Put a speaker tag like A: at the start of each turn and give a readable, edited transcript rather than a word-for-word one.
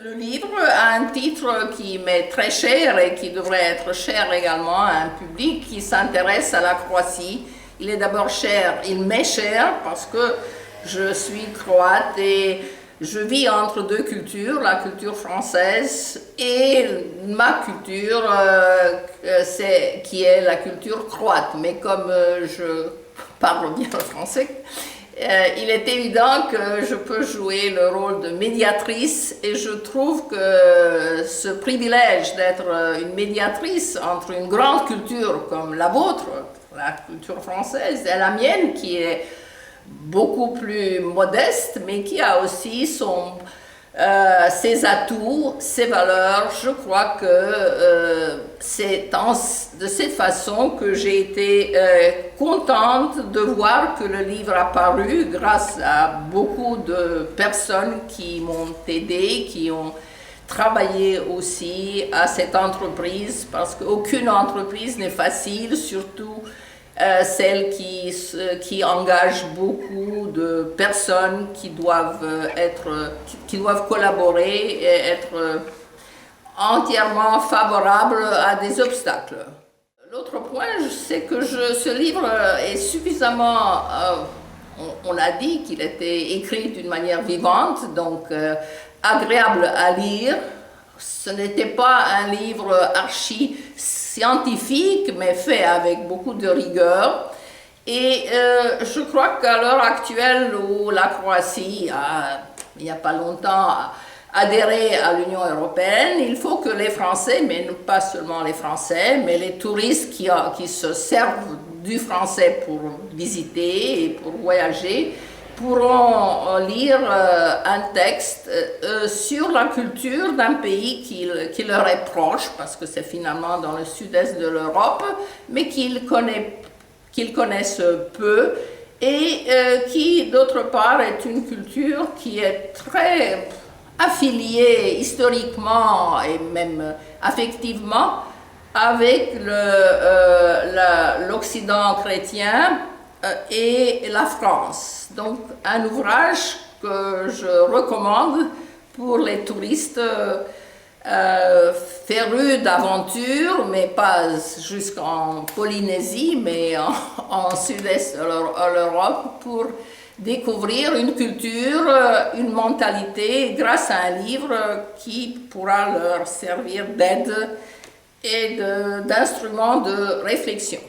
A: Le livre a un titre qui m'est très cher et qui devrait être cher également à un public qui s'intéresse à la Croatie. Il est d'abord cher, il m'est cher parce que je suis croate et je vis entre deux cultures, la culture française et ma culture qui est la culture croate. Mais comme je parle bien le français, il est évident que je peux jouer le rôle de médiatrice et je trouve que ce privilège d'être une médiatrice entre une grande culture comme la vôtre, la culture française, et la mienne qui est beaucoup plus modeste mais qui a aussi ses atouts, ses valeurs. Je crois que c'est de cette façon que j'ai été contente de voir que le livre a paru grâce à beaucoup de personnes qui m'ont aidé, qui ont travaillé aussi à cette entreprise, parce qu'aucune entreprise n'est facile, surtout celle qui engage beaucoup de personnes qui doivent collaborer et être entièrement favorables à des obstacles. L'autre point, c'est que ce livre est suffisamment, on a dit qu'il était écrit d'une manière vivante, donc agréable à lire. Ce n'était pas un livre archi-scientifique, mais fait avec beaucoup de rigueur. Et je crois qu'à l'heure actuelle, où la Croatie il n'y a pas longtemps, adhéré à l'Union européenne, il faut que les Français, mais pas seulement les Français, mais les touristes qui se servent du français pour visiter et pour voyager, pourront lire un texte sur la culture d'un pays qui leur est proche, parce que c'est finalement dans le sud-est de l'Europe, mais qu'ils connaissent peu, et qui, d'autre part, est une culture qui est très affiliée historiquement et même affectivement avec l'Occident chrétien et la France. Donc un ouvrage que je recommande pour les touristes férus d'aventure, mais pas jusqu'en Polynésie, mais en sud-est de l'Europe, pour découvrir une culture, une mentalité, grâce à un livre qui pourra leur servir d'aide et d'instrument de réflexion.